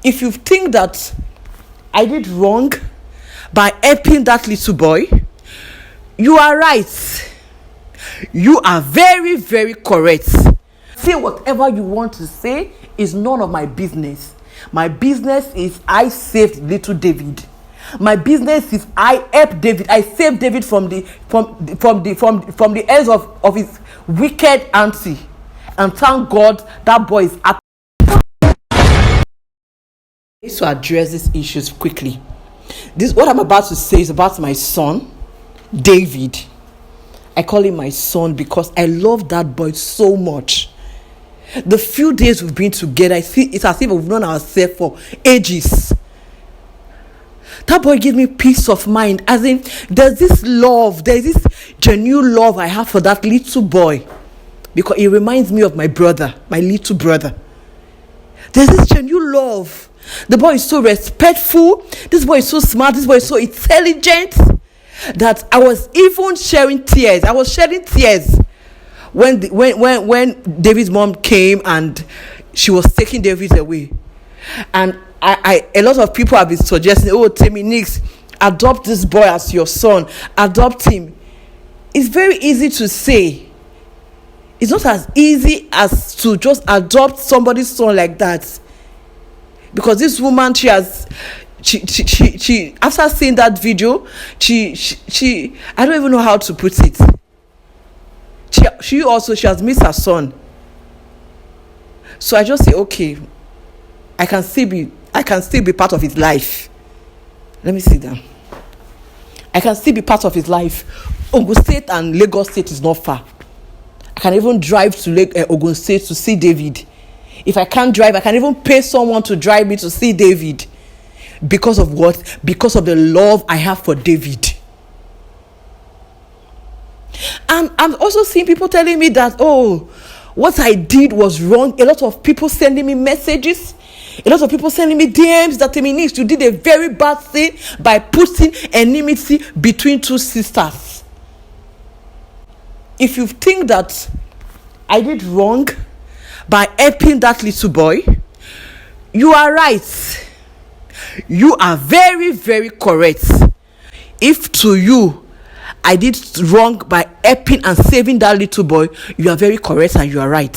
If you think that I did wrong by helping that little boy, you are right. You are very, very correct. Say whatever you want to say is none of my business. My business is I saved little David. My business is I helped David. I saved David from the hands of his wicked auntie. And thank God that boy is happy. I need to address these issues quickly. What I'm about to say is about my son, David. I call him my son because I love that boy so much. The few days we've been together, I see it's as if we've known ourselves for ages. That boy gives me peace of mind. As in, there's this genuine love I have for that little boy. Because it reminds me of my brother, my little brother. There's this genuine love. The boy is so respectful. This boy is so smart. This boy is so intelligent. That I was even shedding tears. I was shedding tears when David's mom came and she was taking David away. And a lot of people have been suggesting, oh, Temi Nix, adopt this boy as your son. Adopt him. It's very easy to say. It's not as easy as to just adopt somebody's son like that. Because this woman, she after seeing that video, she I don't even know how to put it. She has missed her son. So I just say, okay, I can still be part of his life. Let me sit down. I can still be part of his life. Ogun State and Lagos State is not far. I can even drive to Ogun State to see David. If I can't drive, I can even pay someone to drive me to see David. Because of what? Because of the love I have for David. And I'm also seeing people telling me that, oh, what I did was wrong. A lot of people sending me messages. A lot of people sending me DMs that Temi, you did a very bad thing by putting enmity between two sisters. If you think that I did wrong by helping that little boy, you are right. You are very, very correct. If to you I did wrong by helping and saving that little boy, you are very correct and you are right.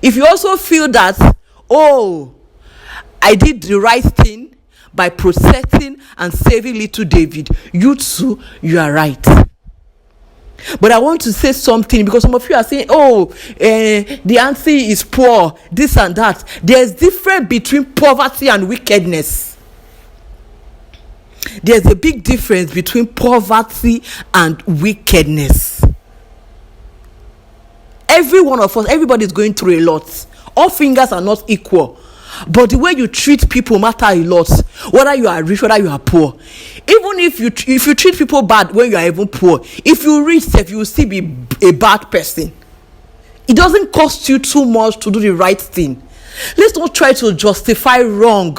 If you also feel that, oh, I did the right thing by protecting and saving little David, you too, you are right. But I want to say something, because some of you are saying, oh, the auntie is poor, this and that. There's difference between poverty and wickedness. There's a big difference between poverty and wickedness. Every one of us, everybody is going through a lot. All fingers are not equal. But the way you treat people matter a lot. Whether you are rich, whether you are poor. Even if you treat people bad when you are even poor, if you rich, you will still be a bad person. It doesn't cost you too much to do the right thing. Let's not try to justify wrong.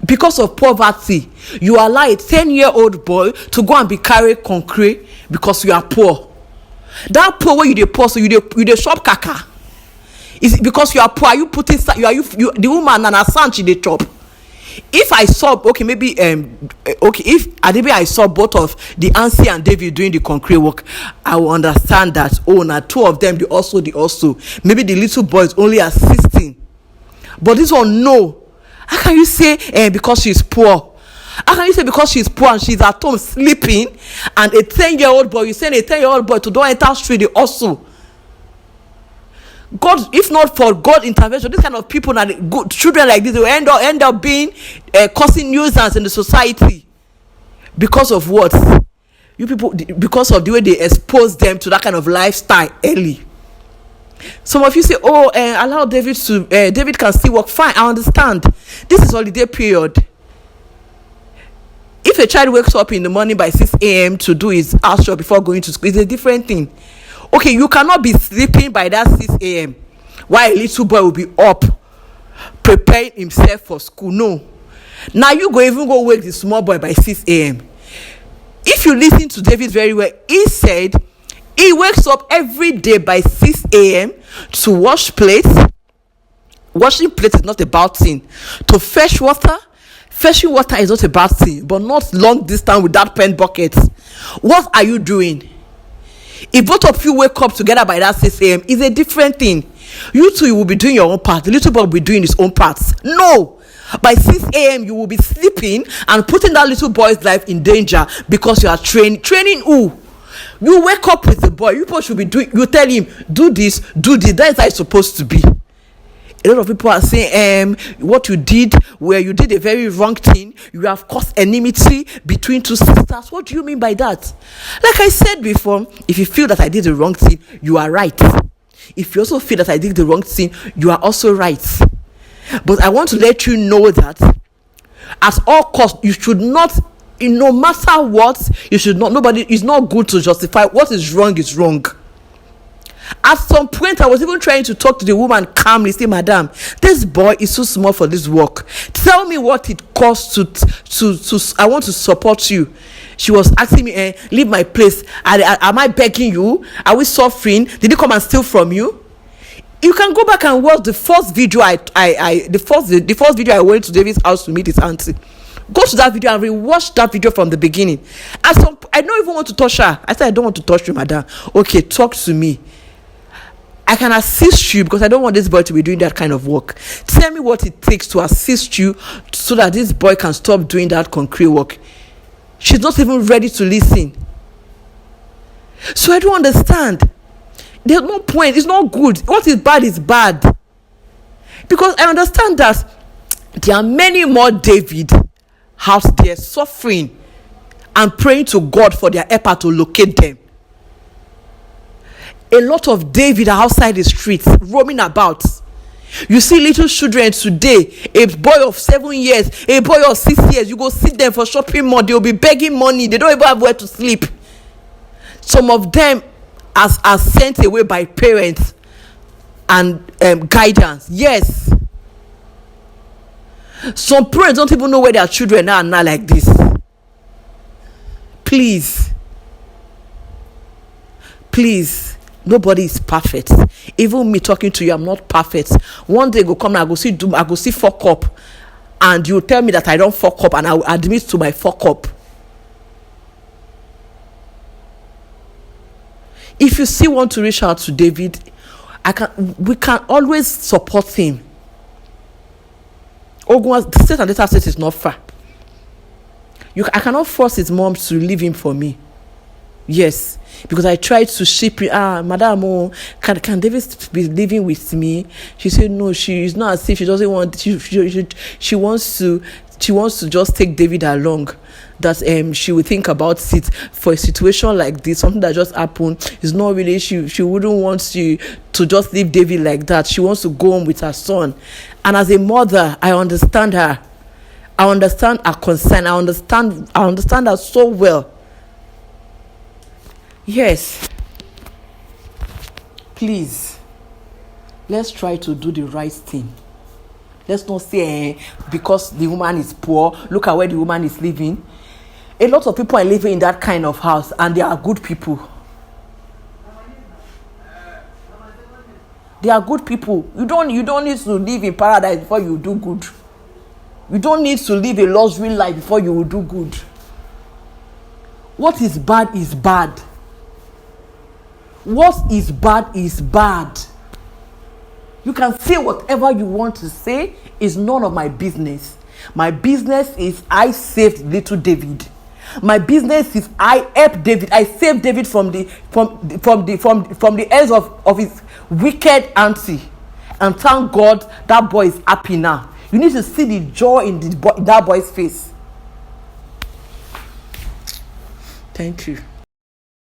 Because of poverty, you allow a 10-year-old boy to go and be carrying concrete because you are poor. That poor way you dey poor, so you dey shop kaka. Is it because you are poor? Are you putting you the woman and her son she dey chop? If I saw if I saw both of the auntie and David doing the concrete work, I will understand that, oh, now two of them they also maybe the little boy is only assisting. But this one, no. How can you say because she's poor? How can you say because she's poor and she's at home sleeping, and a 10-year-old boy, you send a 10-year-old boy to don't enter street, they also God, if not for God intervention, this kind of people, good children like this, they will end up being causing nuisance in the society. Because of what? You people, because of the way they expose them to that kind of lifestyle early. Some of you say, oh, allow David to David can still work. Fine, I understand. This is holiday period. If a child wakes up in the morning by 6 a.m. to do his house job before going to school, it's a different thing. Okay, you cannot be sleeping by that 6 a.m. while a little boy will be up preparing himself for school. No. Now you go wake the small boy by 6 a.m. If you listen to David very well, he said he wakes up every day by 6 a.m. to wash plates, Washing plates is not a bad thing. To fetching water is not a bad thing, but not long distance with that pen bucket. What are you doing? If both of you wake up together by that 6 a.m., it's a different thing. You two, you will be doing your own part. The little boy will be doing his own part. No. By 6 a.m., you will be sleeping and putting that little boy's life in danger because you are training. Training who? You wake up with the boy. You both should be doing. You tell him, do this, do this. That is how it's supposed to be. A lot of people are saying, what you did, where you did a very wrong thing, you have caused enmity between two sisters. What do you mean by that? Like I said before, if you feel that I did the wrong thing, you are right. If you also feel that I did the wrong thing, you are also right. But I want to let you know that at all costs, you should not, no matter what, you should not, nobody, it's not good to justify what is wrong. At some point, I was even trying to talk to the woman calmly, say, Madam, this boy is too small for this work. Tell me what it costs to I want to support you. She was asking me, leave my place. Am I begging you? Are we suffering? Did he come and steal from you? You can go back and watch the first video the first video I went to David's house to meet his auntie. Go to that video and rewatch that video from the beginning. I don't even want to touch her. I said, I don't want to touch you, madam. Okay, talk to me. I can assist you because I don't want this boy to be doing that kind of work. Tell me what it takes to assist you so that this boy can stop doing that concrete work. She's not even ready to listen. So I don't understand. There's no point. It's not good. What is bad is bad. Because I understand that there are many more David out there suffering and praying to God for their helper to locate them. A lot of David are outside the streets roaming about. You see little children today, a boy of 7 years, a boy of 6 years, you go see them for shopping mall, they'll be begging money, they don't even have where to sleep. Some of them are sent away by parents and guidance. Yes. Some parents don't even know where their children are now like this. Please. Nobody is perfect. Even me talking to you, I'm not perfect. One day go come and I go see fuck up, and you tell me that I don't fuck up, and I will admit to my fuck up. If you still want to reach out to David, we can always support him. The state and data state is not far. I cannot force his mom to leave him for me. Yes, because I tried to ship it. Madam, can David be living with me? She said no. She is not as if she doesn't want. She wants to just take David along. That she will think about it for a situation like this, something that just happened. It's not really she wouldn't want to just leave David like that. She wants to go home with her son. And as a mother, I understand her. I understand her concern. I understand her so well. Yes. Please, let's try to do the right thing. Let's not say because the woman is poor, look at where the woman is living. A lot of people are living in that kind of house, and they are good people. They are good people. You don't need to live in paradise before you do good. You don't need to live a luxury life before you will do good. What is bad is bad. What is bad is bad. You can say whatever you want to say. Is none of my business. My business is I saved little David. My business is I helped David. I saved David from the hands of his wicked auntie. And thank God that boy is happy now. You need to see the joy in that boy's face. Thank you.